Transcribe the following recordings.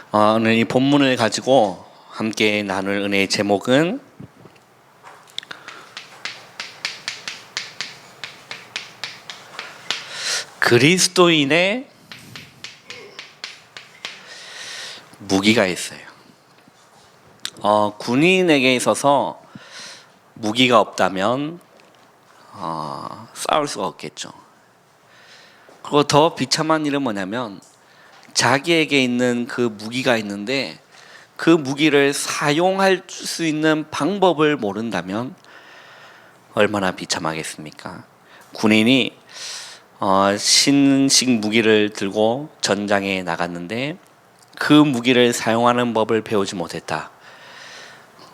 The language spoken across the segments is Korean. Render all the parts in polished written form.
오늘 이 본문을 가지고 함께 나눌 은혜의 제목은 그리스도인의 무기가 있어요. 군인에게 있어서 무기가 없다면 싸울 수가 없겠죠. 그리고 더 비참한 일은 뭐냐면 자기에게 있는 그 무기가 있는데 그 무기를 사용할 수 있는 방법을 모른다면 얼마나 비참하겠습니까? 군인이 신식 무기를 들고 전장에 나갔는데 그 무기를 사용하는 법을 배우지 못했다.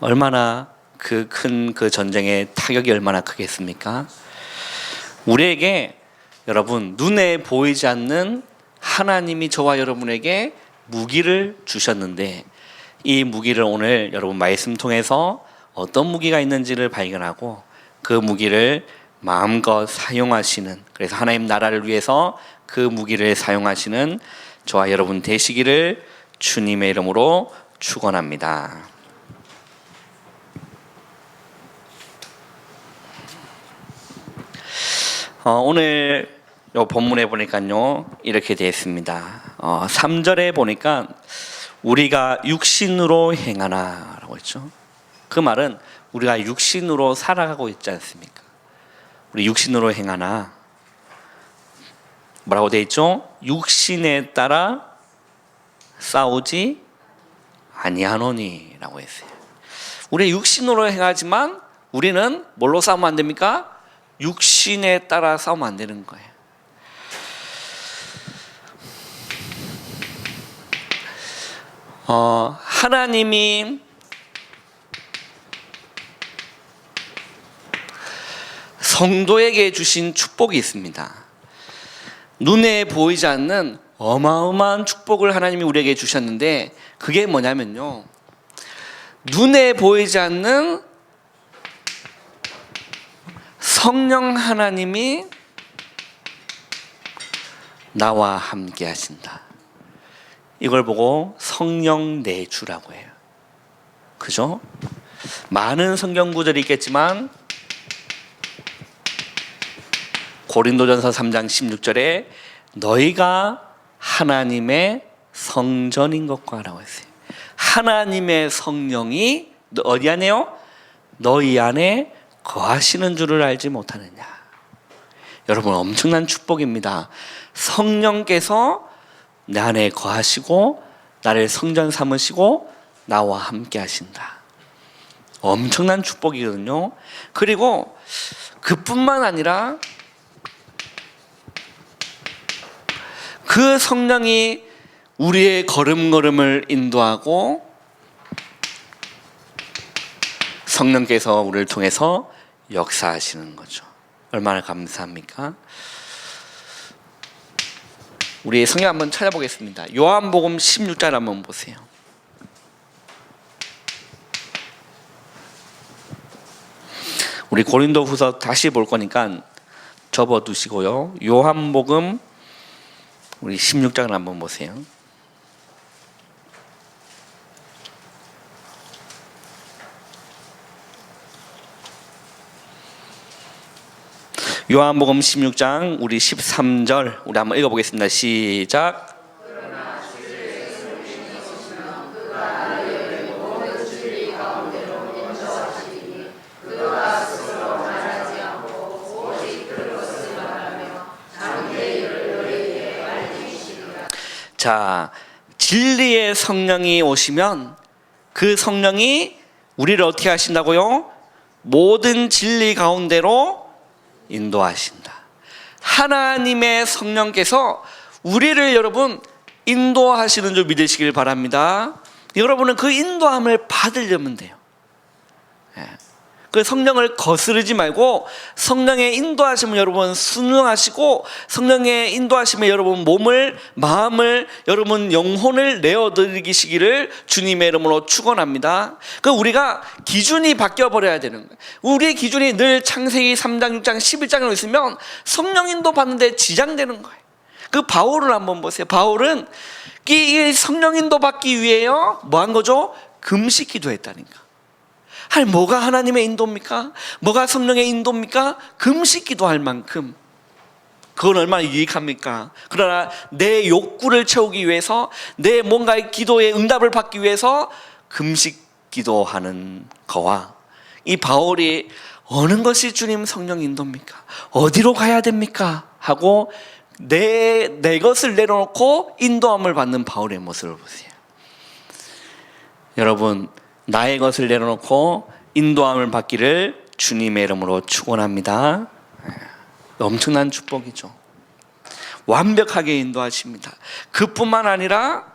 얼마나 그 큰 그 전쟁의 타격이 얼마나 크겠습니까? 우리에게 여러분 눈에 보이지 않는 하나님이 저와 여러분에게 무기를 주셨는데 이 무기를 오늘 여러분 말씀 통해서 어떤 무기가 있는지를 발견하고 그 무기를 마음껏 사용하시는, 그래서 하나님 나라를 위해서 그 무기를 사용하시는 저와 여러분 되시기를 주님의 이름으로 축원합니다. 오늘 요 본문에 보니까요 이렇게 되어 있습니다. 3절에 보니까 우리가 육신으로 행하나 라고 했죠. 그 말은 우리가 육신으로 살아가고 있지 않습니까? 우리 육신으로 행하나 뭐라고 되어 있죠? 육신에 따라 싸우지 아니하노니 라고 했어요. 우리 육신으로 행하지만 우리는 뭘로 싸우면 안 됩니까? 육신에 따라 싸우면 안 되는 거예요. 하나님이 성도에게 주신 축복이 있습니다. 눈에 보이지 않는 어마어마한 축복을 하나님이 우리에게 주셨는데 그게 뭐냐면요, 눈에 보이지 않는 성령 하나님이 나와 함께 하신다. 이걸 보고 성령 내주라고 해요. 그죠? 많은 성경 구절이 있겠지만 고린도전서 3장 16절에 너희가 하나님의 성전인 것과 라고 했어요. 하나님의 성령이 어디 안에요? 너희 안에 거하시는 줄을 알지 못하느냐. 여러분 엄청난 축복입니다. 성령께서 내 안에 거하시고 나를 성전 삼으시고 나와 함께 하신다. 엄청난 축복이거든요. 그리고 그뿐만 아니라 그 성령이 우리의 걸음걸음을 인도하고 성령께서 우리를 통해서 역사하시는 거죠. 얼마나 감사합니까? 우리 성경 한번 찾아보겠습니다. 요한복음 16장 한번 보세요. 우리 고린도후서 다시 볼 거니까 접어두시고요. 요한복음 우리 16장을 한번 보세요. 요한복음 16장 우리 13절 우리 한번 읽어보겠습니다. 시작. 자, 진리의 성령이 오시면 그 성령이 우리를 어떻게 하신다고요? 모든 진리 가운데로 인도하신다. 하나님의 성령께서 우리를 여러분 인도하시는 줄 믿으시길 바랍니다. 여러분은 그 인도함을 받으려면 돼요. 그 성령을 거스르지 말고 성령의 인도하심을 여러분 순응하시고 성령의 인도하심에 여러분 몸을, 마음을, 여러분 영혼을 내어드리시기를 주님의 이름으로 축원합니다. 그 우리가 기준이 바뀌어 버려야 되는 거예요. 우리의 기준이 늘 창세기 3장, 6장, 11장으로 있으면 성령 인도 받는데 지장되는 거예요. 그 바울을 한번 보세요. 바울은 이 성령 인도 받기 위해요 뭐 한 거죠? 금식 기도했다니까. 아니 뭐가 하나님의 인도입니까? 뭐가 성령의 인도입니까? 금식 기도할 만큼 그건 얼마나 유익합니까? 그러나 내 욕구를 채우기 위해서, 내 뭔가의 기도의 응답을 받기 위해서 금식 기도하는 거와, 이 바울이 어느 것이 주님 성령 인도입니까? 어디로 가야 됩니까? 하고 내 것을 내려놓고 인도함을 받는 바울의 모습을 보세요. 여러분, 나의 것을 내려놓고 인도함을 받기를 주님의 이름으로 축원합니다. 엄청난 축복이죠. 완벽하게 인도하십니다. 그뿐만 아니라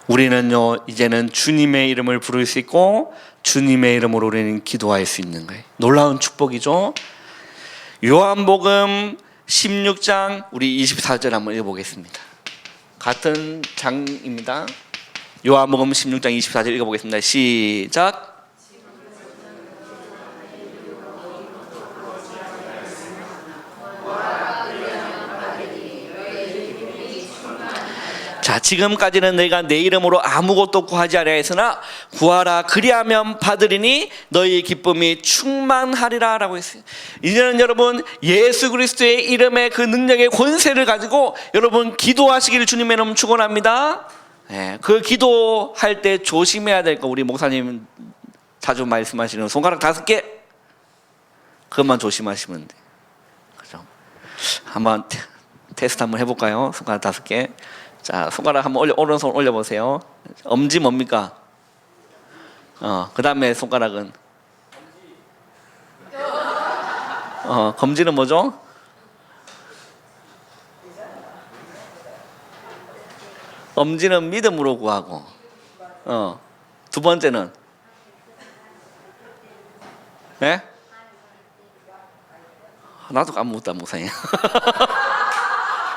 우리는요 이제는 주님의 이름을 부를 수 있고 주님의 이름으로 우리는 기도할 수 있는 거예요. 놀라운 축복이죠. 요한복음 16장 우리 24절 한번 읽어보겠습니다. 같은 장입니다. 요한복음 16장 24절 읽어보겠습니다. 시작. 자, 지금까지는 너희가 내 이름으로 아무것도 구하지 아니하였으나 구하라 그리하면 받으리니 너희의 기쁨이 충만하리라 라고 했어요. 이제는 여러분 예수 그리스도의 이름의 그 능력의 권세를 가지고 여러분 기도하시기를 주님의 이름 축원합니다. 그 기도할 때 조심해야 될 거, 우리 목사님 자주 말씀하시는 손가락 5개, 그것만 조심하시면 돼. 그죠? 한번 테스트 한번 해볼까요? 손가락 5개. 자, 손가락 한번 오른손 올려보세요. 엄지 뭡니까? 그 다음에 손가락은? 검지는 뭐죠? 엄지는 믿음으로 구하고, 두 번째는? 네? 나도 까먹었다, 목사님.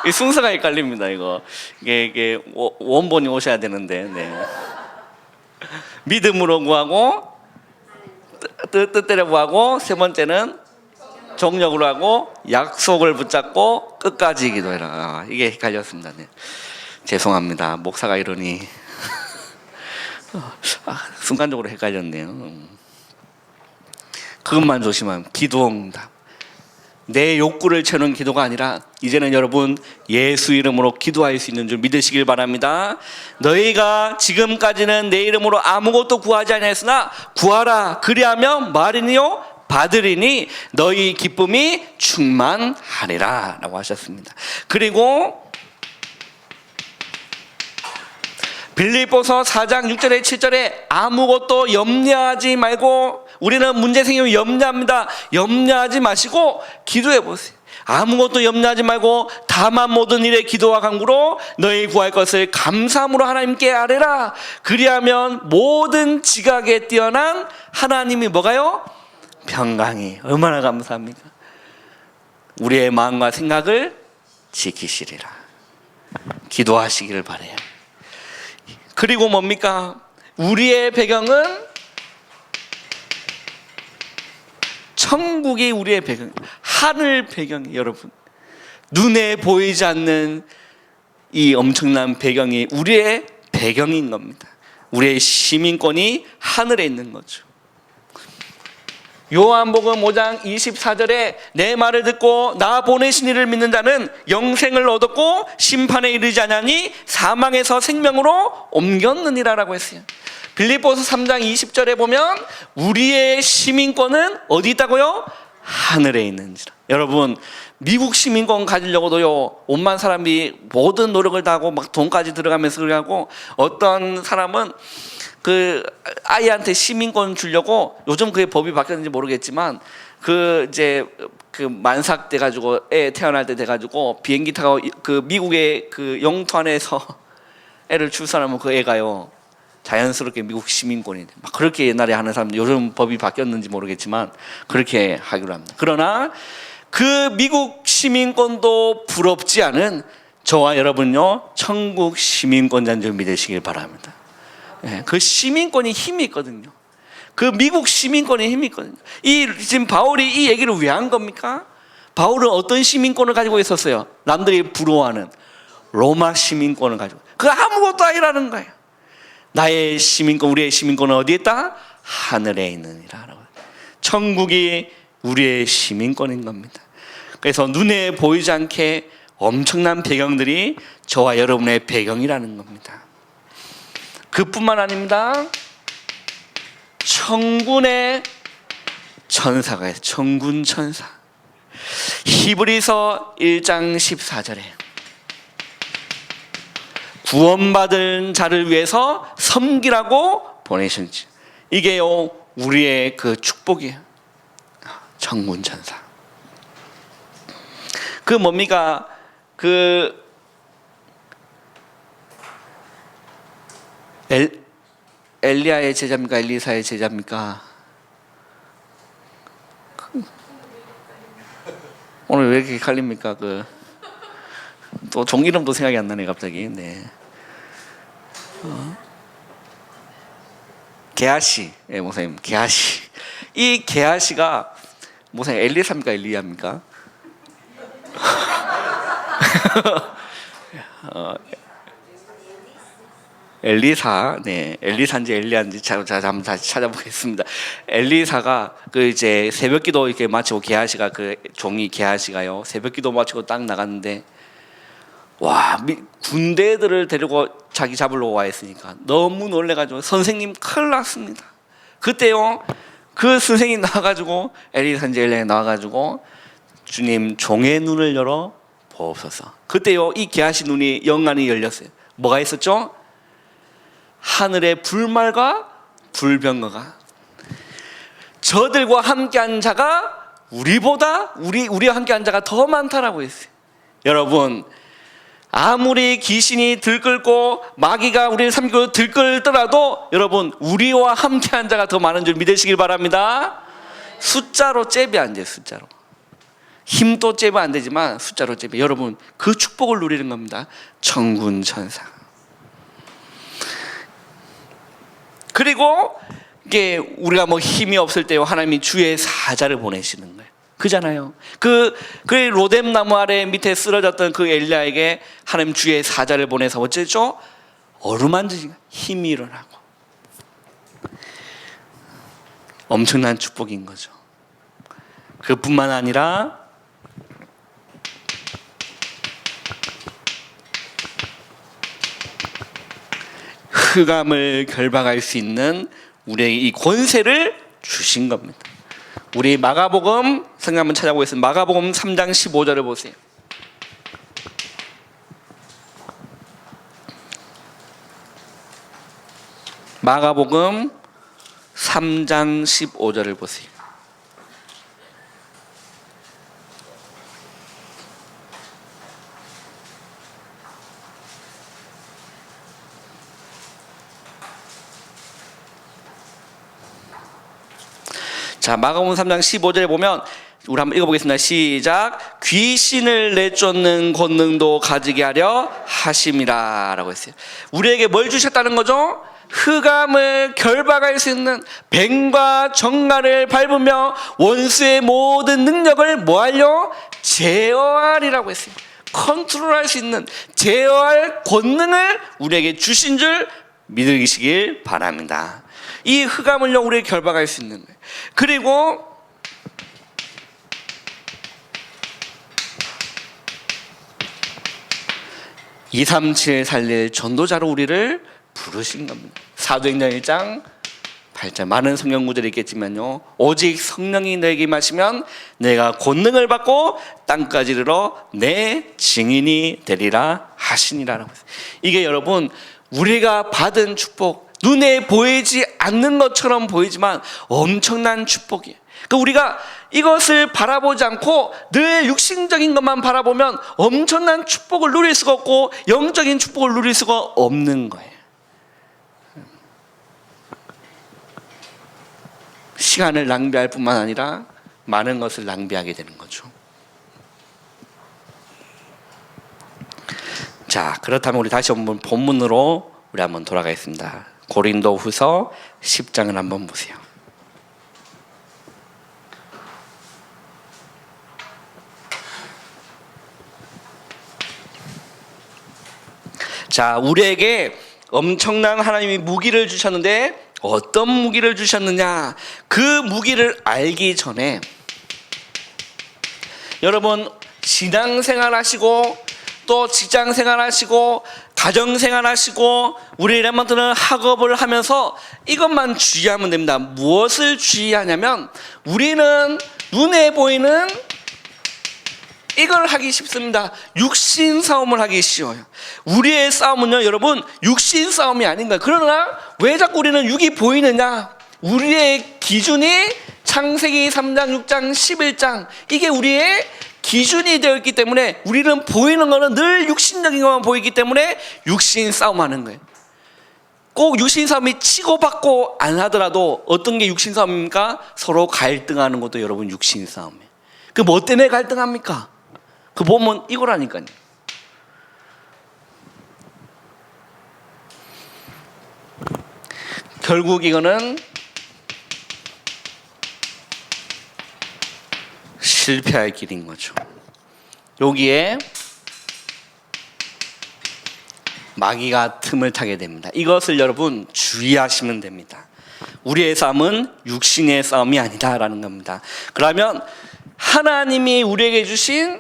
이 순서가 헷갈립니다. 이게 원본이 오셔야 되는데, 네. 믿음으로 구하고, 뜻대로 구하고, 세 번째는 정력으로 하고, 약속을 붙잡고 끝까지 기도해라. 이게 헷갈렸습니다. 네. 죄송합니다. 목사가 이러니 순간적으로 헷갈렸네요. 그것만 조심하면 기도응답. 내 욕구를 채우는 기도가 아니라 이제는 여러분 예수 이름으로 기도할 수 있는 줄 믿으시길 바랍니다. 너희가 지금까지는 내 이름으로 아무것도 구하지 아니하였으나 구하라 그리하면 말이니요 받으리니 너희 기쁨이 충만하리라 라고 하셨습니다. 그리고 빌립보서 4장 6절에 7절에 아무것도 염려하지 말고, 우리는 문제 생기면 염려합니다. 염려하지 마시고 기도해 보세요. 아무것도 염려하지 말고 다만 모든 일에 기도와 간구로 너희 구할 것을 감사함으로 하나님께 아뢰라. 그리하면 모든 지각에 뛰어난 하나님이 뭐가요? 평강이. 얼마나 감사합니까? 우리의 마음과 생각을 지키시리라. 기도하시기를 바라요. 그리고 뭡니까? 우리의 배경은 천국이 우리의 배경, 하늘 배경이 여러분 눈에 보이지 않는 이 엄청난 배경이 우리의 배경인 겁니다. 우리의 시민권이 하늘에 있는 거죠. 요한복음 5장 24절에 내 말을 듣고 나 보내신 이를 믿는 자는 영생을 얻었고 심판에 이르지 아니하니 사망에서 생명으로 옮겼느니라 라고 했어요. 빌립보서 3장 20절에 보면 우리의 시민권은 어디 있다고요? 하늘에 있는지라. 여러분 미국 시민권 가지려고도요 온만 사람이 모든 노력을 다하고 막 돈까지 들어가면서 그러고, 어떤 사람은 그 아이한테 시민권 주려고, 요즘 그게 법이 바뀌었는지 모르겠지만 이제 만삭 돼 가지고 애 태어날 때 돼 가지고 비행기 타고 그 미국의 그 영토 안에서 애를 출산하면 그 애가요 자연스럽게 미국 시민권이 돼. 막 그렇게 옛날에 하는 사람, 요즘 법이 바뀌었는지 모르겠지만 그렇게 하기로 합니다. 그러나 그 미국 시민권도 부럽지 않은 저와 여러분요 천국 시민권자인 줄 믿으시길 바랍니다. 그 시민권이 힘이 있거든요. 그 미국 시민권에 힘이 있거든요. 지금 바울이 이 얘기를 왜 한 겁니까? 바울은 어떤 시민권을 가지고 있었어요? 남들이 부러워하는 로마 시민권을 가지고. 그 아무것도 아니라는 거예요. 나의 시민권, 우리의 시민권은 어디에 있다? 하늘에 있느니라. 천국이 우리의 시민권인 겁니다. 그래서 눈에 보이지 않게 엄청난 배경들이 저와 여러분의 배경이라는 겁니다. 그뿐만 아닙니다. 천군의 천사가 있어요. 천군 천사. 히브리서 1장 14절에 구원받은 자를 위해서 섬기라고 보내셨지. 이게요 우리의 그 축복이에요. 천군 천사. 그 뭡니까? 그 엘리야의 제자입니까? 엘리사의 제자입니까? 오늘 왜 이렇게 헷갈립니까? 또 종 이름도 생각이 안 나네 갑자기. 네. 게하시, 예, 목사님, 게하시. 이 게하시가 목사님 엘리사입니까? 엘리야입니까? 엘리사, 네, 엘리사인지 엘리야인지 한번 다시 찾아보겠습니다. 엘리사가 이제 새벽기도 이렇게 마치고 게하시가 종이 게하시가요 새벽기도 마치고 딱 나갔는데 와 군대들을 데리고 자기 잡으러 와 있으니까 너무 놀래가지고 선생님 큰일 났습니다. 그때요 그 선생님 나와가지고 엘리사인지 엘리야 나와가지고 주님 종의 눈을 열어 보옵소서. 그때요 이 게하시 눈이 영안이 열렸어요. 뭐가 있었죠? 하늘의 불말과 불병거가 저들과 함께한 자가 우리와 함께한 자가 더 많다라고 했어요. 여러분 아무리 귀신이 들끓고 마귀가 우리를 삼키고 들끓더라도 여러분 우리와 함께한 자가 더 많은 줄 믿으시길 바랍니다. 숫자로 잽이 안 돼요. 숫자로 힘도 잽이 안 되지만 숫자로 잽이. 여러분 그 축복을 누리는 겁니다. 천군 천사. 그리고 이게 우리가 힘이 없을 때 하나님이 주의 사자를 보내시는 거예요. 그잖아요. 그 로뎀 나무 아래 밑에 쓰러졌던 그 엘리야에게 하나님 주의 사자를 보내서 어쩌죠? 어루만지니까 힘이 일어나고. 엄청난 축복인 거죠. 그뿐만 아니라 흑암을 결박할 수 있는 우리에게 이 권세를 주신 겁니다. 우리 마가복음 성경 한번 찾아보겠습니다. 마가복음 3장 15절을 보세요. 마가복음 3장 15절을 보세요. 자, 마가복음 3장 15절에 보면 우리 한번 읽어보겠습니다. 시작. 귀신을 내쫓는 권능도 가지게 하려 하심이라 라고 했어요. 우리에게 뭘 주셨다는 거죠? 흑암을 결박할 수 있는 뱀과 정갈을 밟으며 원수의 모든 능력을 뭐하려? 제어하리라고 했어요. 컨트롤할 수 있는 제어할 권능을 우리에게 주신 줄 믿으시길 바랍니다. 이 흑암을요 우리에게 결박할 수 있는 거예요. 그리고 237 살릴 전도자로 우리를 부르신 겁니다. 사도행전 1장 8절. 많은 성경 구절이 있겠지만요, 오직 성령이 내게 임하시면 내가 권능을 받고 땅까지 이르러 내 증인이 되리라 하시니라라고 했어요. 이게 여러분 우리가 받은 축복, 눈에 보이지 않는 것처럼 보이지만 엄청난 축복이에요. 그러니까 우리가 이것을 바라보지 않고 늘 육신적인 것만 바라보면 엄청난 축복을 누릴 수가 없고 영적인 축복을 누릴 수가 없는 거예요. 시간을 낭비할 뿐만 아니라 많은 것을 낭비하게 되는 거죠. 자, 그렇다면 우리 다시 한번 본문으로 우리 한번 돌아가겠습니다. 고린도후서 10장을 한번 보세요. 자, 우리에게 엄청난 하나님이 무기를 주셨는데 어떤 무기를 주셨느냐? 그 무기를 알기 전에 여러분 신앙생활 하시고 또 직장생활 하시고 가정생활 하시고 우리 렘넌트는 학업을 하면서 이것만 주의하면 됩니다. 무엇을 주의하냐면 우리는 눈에 보이는 이걸 하기 쉽습니다. 육신 싸움을 하기 쉬워요. 우리의 싸움은요 여러분 육신 싸움이 아닌 거예요. 그러나 왜 자꾸 우리는 육이 보이느냐? 우리의 기준이 창세기 3장 6장 11장 이게 우리의 기준이 되어 있기 때문에 우리는 보이는 거는 늘 육신적인 것만 보이기 때문에 육신 싸움하는 거예요. 꼭 육신 싸움이 치고받고 안 하더라도 어떤 게 육신 싸움입니까? 서로 갈등하는 것도 여러분 육신 싸움이에요. 그 뭐 때문에 갈등합니까? 그 보면 이거라니까요. 결국 이거는 실패할 길인 거죠. 여기에 마귀가 틈을 타게 됩니다. 이것을 여러분 주의하시면 됩니다. 우리의 싸움은 육신의 싸움이 아니다라는 겁니다. 그러면 하나님이 우리에게 주신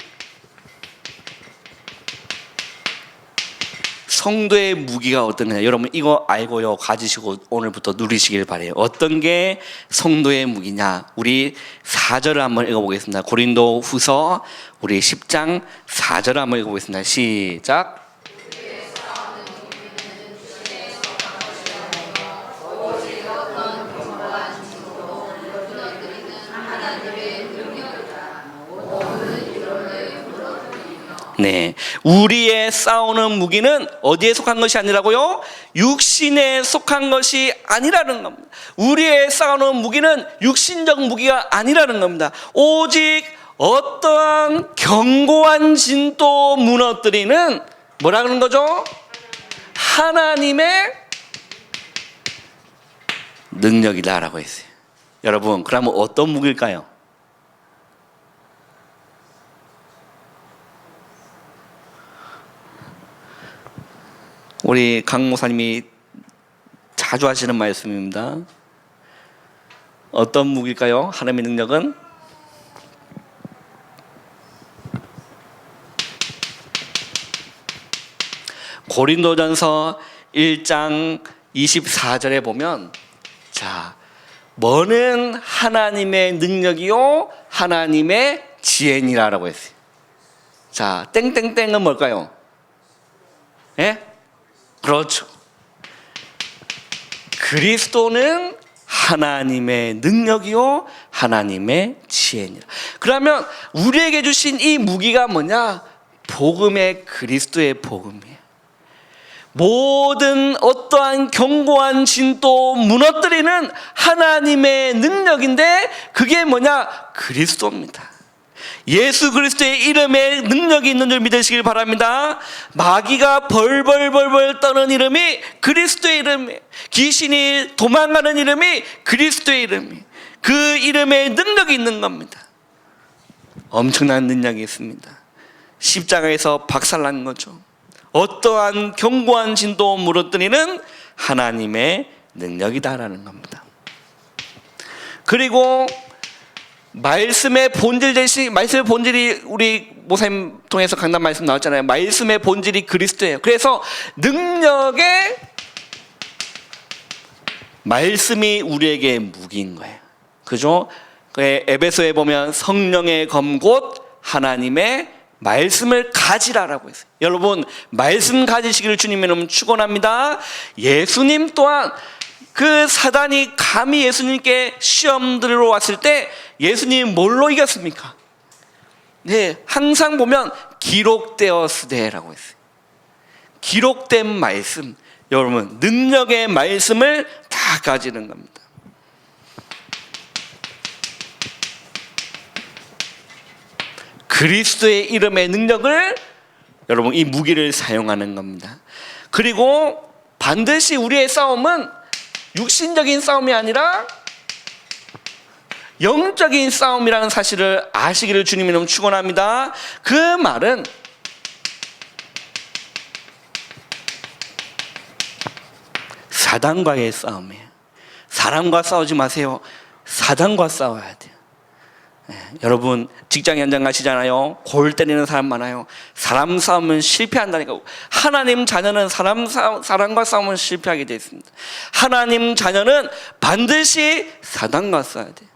성도의 무기가 어떤 거냐? 여러분 이거 알고요 가지시고 오늘부터 누리시길 바래요. 어떤 게 성도의 무기냐? 우리 4절을 한번 읽어보겠습니다. 고린도 후서 우리 10장 4절을 한번 읽어보겠습니다. 시작. 네, 우리의 싸우는 무기는 어디에 속한 것이 아니라고요? 육신에 속한 것이 아니라는 겁니다. 우리의 싸우는 무기는 육신적 무기가 아니라는 겁니다. 오직 어떠한 견고한 진도 무너뜨리는 뭐라 그러는 거죠? 하나님의 능력이다라고 했어요. 여러분, 그러면 어떤 무기일까요? 우리 강 목사님이 자주 하시는 말씀입니다. 어떤 무기일까요? 하나님의 능력은 고린도전서 1장 24절에 보면 자, 뭐는 하나님의 능력이요 하나님의 지혜니라라고 했어요. 자, 땡땡땡은 뭘까요? 예? 그렇죠. 그리스도는 하나님의 능력이요 하나님의 지혜니라. 그러면 우리에게 주신 이 무기가 뭐냐? 복음의 그리스도의 복음이에요. 모든 어떠한 견고한 진도 무너뜨리는 하나님의 능력인데 그게 뭐냐? 그리스도입니다. 예수 그리스도의 이름에 능력이 있는 줄 믿으시길 바랍니다. 마귀가 벌벌벌벌 떠는 이름이 그리스도의 이름이에요. 귀신이 도망가는 이름이 그리스도의 이름이에요. 그 이름에 능력이 있는 겁니다. 엄청난 능력이 있습니다. 십자가에서 박살난 거죠. 어떠한 견고한 진도 무너뜨리는 하나님의 능력이다라는 겁니다. 그리고 말씀의 본질 대신 말씀의 본질이 우리 목사님 통해서 강단 말씀 나왔잖아요. 말씀의 본질이 그리스도예요. 그래서 능력의 말씀이 우리에게 무기인 거예요. 그죠? 에베소에 보면 성령의 검 곧 하나님의 말씀을 가지라라고 했어요. 여러분 말씀 가지시기를 주님의 축원합니다. 예수님 또한 그 사단이 감히 예수님께 시험 들으러 왔을 때 예수님 뭘로 이겼습니까? 네, 항상 보면 기록되었으되라고 했어요. 기록된 말씀, 여러분 능력의 말씀을 다 가지는 겁니다. 그리스도의 이름의 능력을 여러분 이 무기를 사용하는 겁니다. 그리고 반드시 우리의 싸움은 육신적인 싸움이 아니라 영적인 싸움이라는 사실을 아시기를 주님이 너무 축원합니다. 그 말은 사단과의 싸움이에요. 사람과 싸우지 마세요. 사단과 싸워야 돼요. 여러분 직장 현장 가시잖아요. 골 때리는 사람 많아요. 사람 싸우면 실패한다니까. 하나님 자녀는 사람과 싸우면 실패하게 되어 있습니다. 하나님 자녀는 반드시 사단과 싸워야 돼요.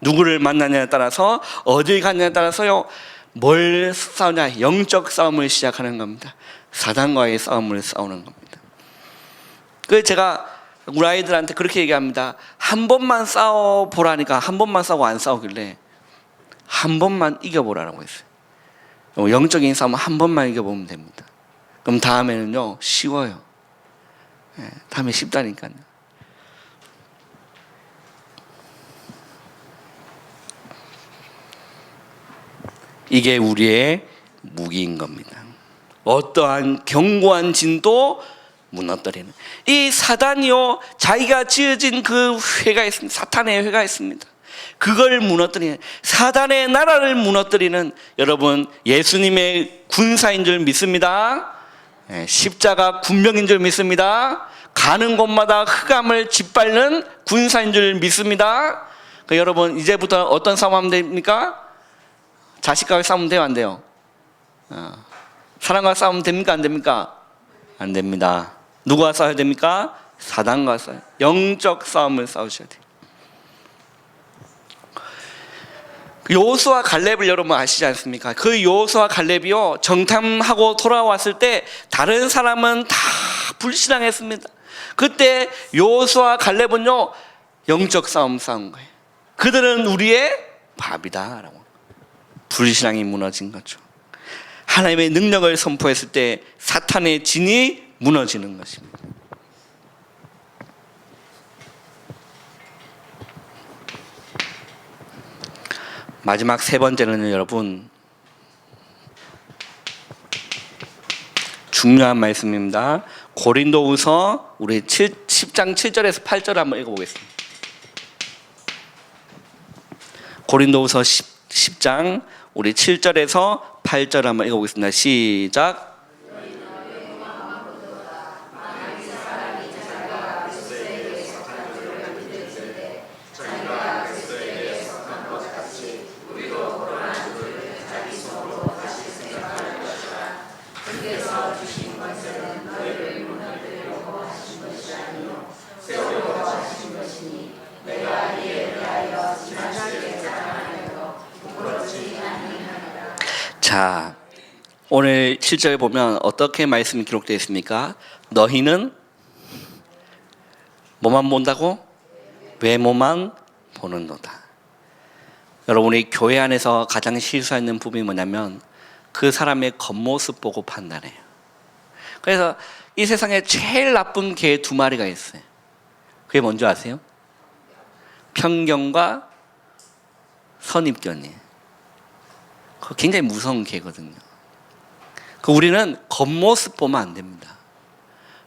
누구를 만나냐에 따라서 어디 가냐에 따라서요 뭘 싸우냐, 영적 싸움을 시작하는 겁니다. 사단과의 싸움을 싸우는 겁니다. 그래서 제가 우리 아이들한테 그렇게 얘기합니다. 한 번만 싸워보라니까 한 번만 싸우고 안 싸우길래 한 번만 이겨보라고 했어요. 영적인 싸움은 한 번만 이겨보면 됩니다. 그럼 다음에는요 쉬워요. 다음에 쉽다니까요. 이게 우리의 무기인 겁니다. 어떠한 견고한 진도 무너뜨리는. 이 사단이요 자기가 지어진 그 회가 있습니다. 사탄의 회가 있습니다. 그걸 무너뜨리는, 사단의 나라를 무너뜨리는, 여러분 예수님의 군사인 줄 믿습니다. 십자가 군병인 줄 믿습니다. 가는 곳마다 흑암을 짓밟는 군사인 줄 믿습니다. 그러니까 여러분 이제부터 어떤 싸움하면 됩니까? 자식과 싸우면 돼요, 안 돼요? 사람과 싸우면 됩니까, 안 됩니까? 안 됩니다. 누구와 싸워야 됩니까? 사단과 싸워요. 영적 싸움을 싸우셔야 돼요. 여호수아 갈렙을 여러분 아시지 않습니까? 그 여호수아 갈렙이요 정탐하고 돌아왔을 때 다른 사람은 다 불신앙했습니다. 그때 여호수아 갈렙은요 영적 싸움 싸운 거예요. 그들은 우리의 밥이다라고. 불신앙이 무너진 거죠. 하나님의 능력을 선포했을 때 사탄의 진이 무너지는 것입니다. 마지막 세 번째는 여러분 중요한 말씀입니다. 고린도후서 우리 10장 7절에서 8절을 한번 읽어보겠습니다. 고린도후서 10장 우리 7절에서 8절 한번 읽어보겠습니다. 시작. 자, 오늘 7절에 보면 어떻게 말씀이 기록되어 있습니까? 너희는 뭐만 본다고? 외모만 보는도다. 여러분이 교회 안에서 가장 실수하는 부분이 뭐냐면 그 사람의 겉모습 보고 판단해요. 그래서 이 세상에 제일 나쁜 개 두 마리가 있어요. 그게 뭔지 아세요? 편견과 선입견이에요. 굉장히 무서운 개거든요. 우리는 겉모습 보면 안 됩니다.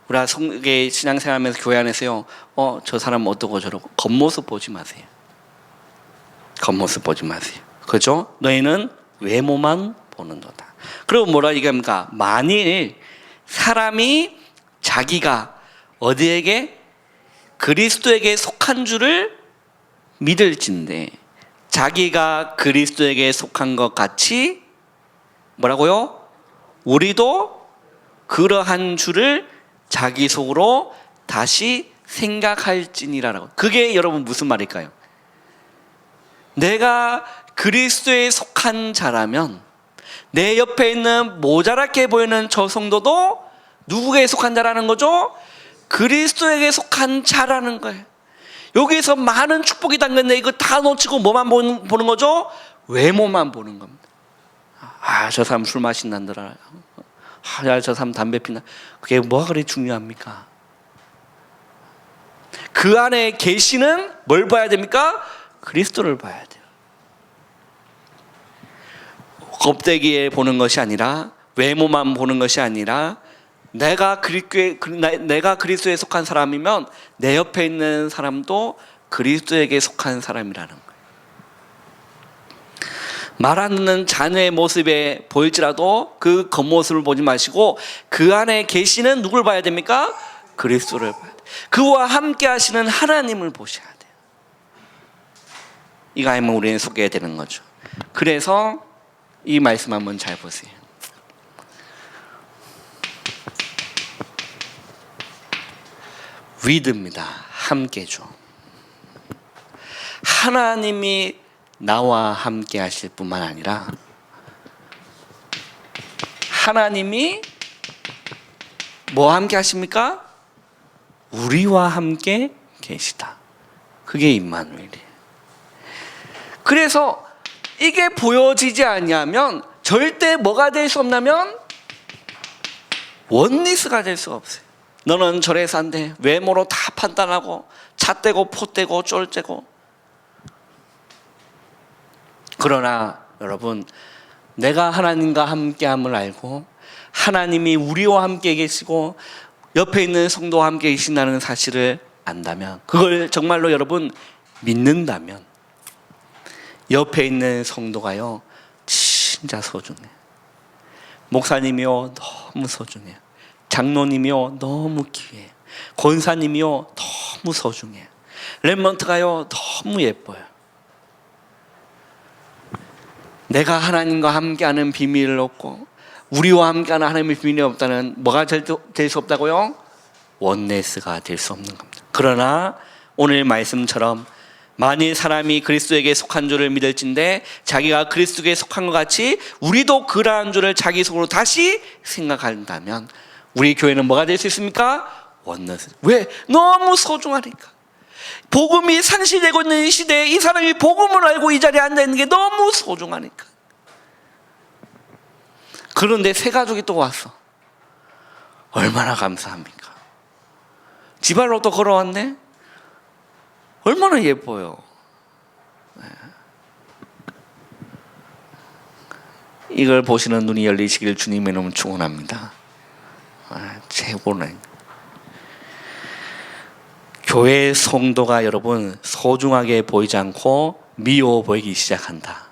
우리가 성계 신앙생활하면서 교회 안에서요, 저 사람 어떠고 저러고 겉모습 보지 마세요. 겉모습 보지 마세요. 그죠? 너희는 외모만 보는도다. 그리고 뭐라 얘기합니까? 만일 사람이 자기가 어디에게 그리스도에게 속한 줄을 믿을진데 자기가 그리스도에게 속한 것 같이 뭐라고요? 우리도 그러한 줄을 자기 속으로 다시 생각할지니라라고. 그게 여러분 무슨 말일까요? 내가 그리스도에 속한 자라면 내 옆에 있는 모자랗게 보이는 저 성도도 누구에게 속한 자라는 거죠? 그리스도에게 속한 자라는 거예요. 여기에서 많은 축복이 담겼는데 이거 다 놓치고 뭐만 보는 거죠? 외모만 보는 겁니다. 저 사람 술 마신다더라. 저 사람 담배 피나. 그게 뭐가 그리 중요합니까? 그 안에 계시는 뭘 봐야 됩니까? 그리스도를 봐야 돼요. 껍데기에 보는 것이 아니라, 외모만 보는 것이 아니라, 내가 그리스도에 속한 사람이면 내 옆에 있는 사람도 그리스도에게 속한 사람이라는 거예요. 말 안 듣는 자녀의 모습에 보일지라도 그 겉모습을 보지 마시고 그 안에 계시는 누굴 봐야 됩니까? 그리스도를 봐야 돼요. 그와 함께 하시는 하나님을 보셔야 돼요. 이거 아니면 우리는 속게 되는 거죠. 그래서 이 말씀 한번 잘 보세요. 위드입니다. 함께죠. 하나님이 나와 함께 하실 뿐만 아니라 하나님이 뭐와 함께 하십니까? 우리와 함께 계시다. 그게 임마누엘이에요. 그래서 이게 보여지지 않냐면 절대 뭐가 될 수 없냐면 원리스가 될 수가 없어요. 너는 저래서 안 돼. 외모로 다 판단하고 잣대고 포대고 쫄대고. 그러나 여러분, 내가 하나님과 함께함을 알고 하나님이 우리와 함께 계시고 옆에 있는 성도와 함께 계신다는 사실을 안다면, 그걸 정말로 여러분 믿는다면 옆에 있는 성도가요 진짜 소중해요. 목사님이요 너무 소중해요. 장로님이요 너무 귀해요. 권사님이요 너무 소중해요. 렘넌트가요 너무 예뻐요. 내가 하나님과 함께하는 비밀을 얻고 우리와 함께하는 하나님의 비밀이 없다는 뭐가 될 수 없다고요? 원네스가 될 수 없는 겁니다. 그러나 오늘 말씀처럼 만일 사람이 그리스도에게 속한 줄을 믿을진데 자기가 그리스도에게 속한 것 같이 우리도 그러한 줄을 자기 속으로 다시 생각한다면 우리 교회는 뭐가 될 수 있습니까? 원네스. 왜? 너무 소중하니까. 복음이 상실되고 있는 이 시대에 이 사람이 복음을 알고 이 자리에 앉아있는 게 너무 소중하니까. 그런데 새 가족이 또 왔어. 얼마나 감사합니까? 지발로 또 걸어왔네? 얼마나 예뻐요. 이걸 보시는 눈이 열리시길 주님의 이름으로 축원합니다. 최고네. 교회 성도가 여러분 소중하게 보이지 않고 미워 보이기 시작한다.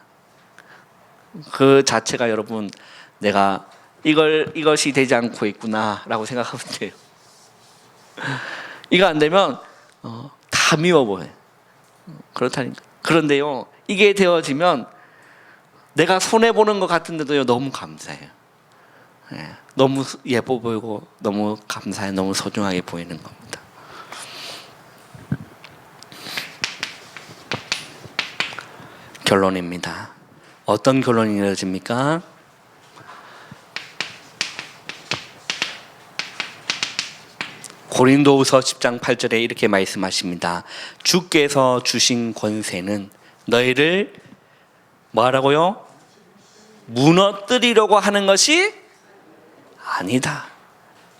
그 자체가 여러분 내가 이것이 되지 않고 있구나라고 생각하면 돼요. 이거 안 되면 다 미워 보여요. 그렇다니까. 그런데요, 이게 되어지면 내가 손해보는 것 같은데도요 너무 감사해요. 너무 예뻐 보이고 너무 감사해, 너무 소중하게 보이는 겁니다. 결론입니다. 어떤 결론이 이루어집니까? 고린도후서 10장 8절에 이렇게 말씀하십니다. 주께서 주신 권세는 너희를 뭐하라고요? 무너뜨리려고 하는 것이 아니다.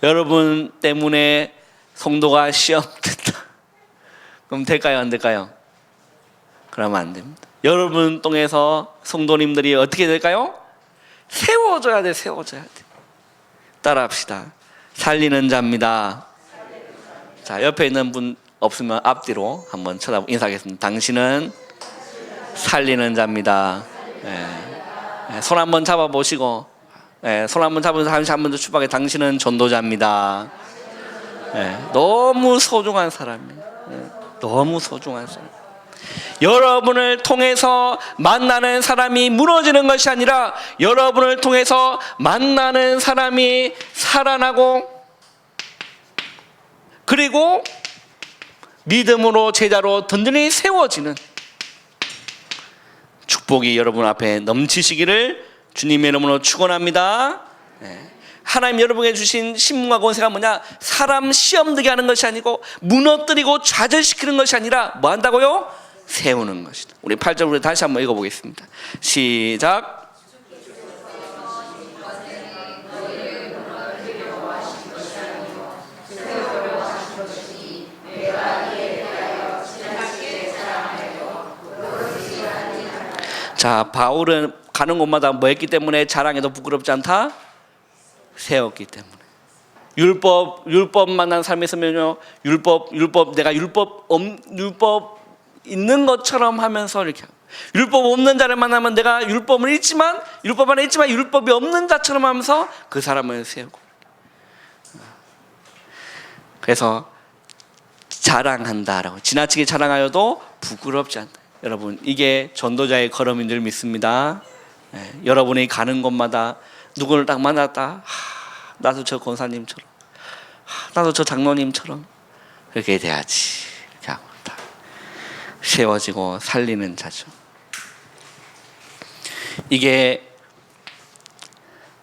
여러분 때문에 성도가 시험 된다. 그럼 될까요? 안 될까요? 그러면 안 됩니다. 여러분 통해서 성도님들이 어떻게 될까요? 세워져야 돼. 세워져야 돼. 따라합시다. 살리는 자입니다. 자, 옆에 있는 분 없으면 앞뒤로 한번 쳐다보고 인사하겠습니다. 당신은 살리는 자입니다. 손 한번 잡아보시고, 손 한번 잡으면서 한 번 더 추박해. 당신은 전도자입니다. 너무 소중한 사람이에요. 너무 소중한 사람. 여러분을 통해서 만나는 사람이 무너지는 것이 아니라 여러분을 통해서 만나는 사람이 살아나고 그리고 믿음으로 제자로 든든히 세워지는 축복이 여러분 앞에 넘치시기를 주님의 이름으로 축원합니다. 하나님 여러분에게 주신 신분과 권세가 뭐냐? 사람 시험 들게 하는 것이 아니고 무너뜨리고 좌절시키는 것이 아니라 뭐 한다고요? 세우는 것이다. 우리 8절을 다시 한번 읽어보겠습니다. 시작. 자, 바울은 가는 곳마다 뭐 했기 때문에 자랑해도 부끄럽지 않다? 세웠기 때문에. 율법 만난 삶에 있으면요, 내가 율법 있는 것처럼 하면서 이렇게 율법 없는 자를 만나면 내가 율법 안에 있지만 율법이 없는 자처럼 하면서 그 사람을 세우고. 그래서 자랑한다라고, 지나치게 자랑하여도 부끄럽지 않다. 여러분, 이게 전도자의 걸음인 줄 믿습니다. 여러분이 가는 곳마다 누구를 딱 만났다, 나도 저 권사님처럼, 나도 저 장로님처럼 그렇게 돼야지. 이렇게 하고 다 세워지고 살리는 자죠. 이게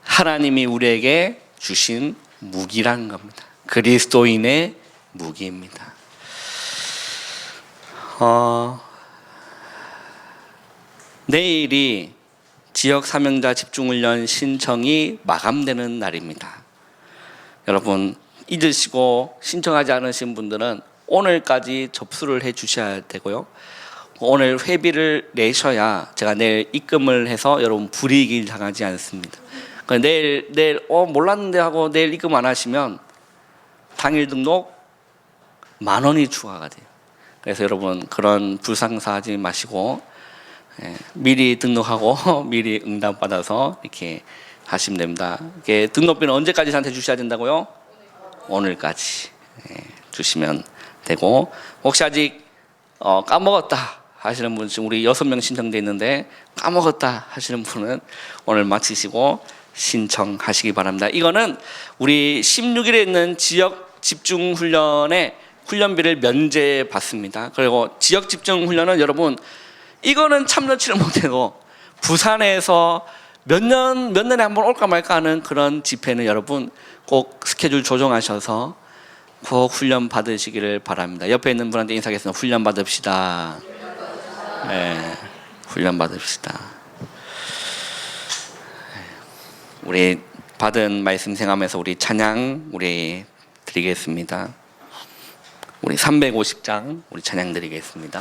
하나님이 우리에게 주신 무기라는 겁니다. 그리스도인의 무기입니다. 내일이 지역 사명자 집중훈련 신청이 마감되는 날입니다. 여러분, 잊으시고 신청하지 않으신 분들은 오늘까지 접수를 해 주셔야 되고요. 오늘 회비를 내셔야 제가 내일 입금을 해서 여러분 불이익이 당하지 않습니다. 내일 몰랐는데 하고 내일 입금 안 하시면 당일 등록 10,000원이 추가가 돼요. 그래서 여러분 그런 불상사하지 마시고 미리 등록하고 미리 응답 받아서 이렇게 하시면 됩니다. 이게 등록비는 언제까지 저한테 주셔야 된다고요? 오늘까지 주시면 되고, 혹시 아직 까먹었다 하시는 분, 지금 우리 6명 신청돼 있는데 까먹었다 하시는 분은 오늘 마치시고 신청하시기 바랍니다. 이거는 우리 16일에 있는 지역 집중 훈련에 훈련비를 면제 받습니다. 그리고 지역 집중 훈련은 여러분 이거는 참여치를 못해도 부산에서 몇 년에 한 번 올까 말까 하는 그런 집회는 여러분 꼭 스케줄 조정하셔서 꼭 훈련 받으시기를 바랍니다. 옆에 있는 분한테 인사하겠습니다. 훈련 받읍시다. 네, 훈련 받읍시다. 우리 받은 말씀 생각하면서 우리 찬양 우리 드리겠습니다. 우리 350장 우리 찬양 드리겠습니다.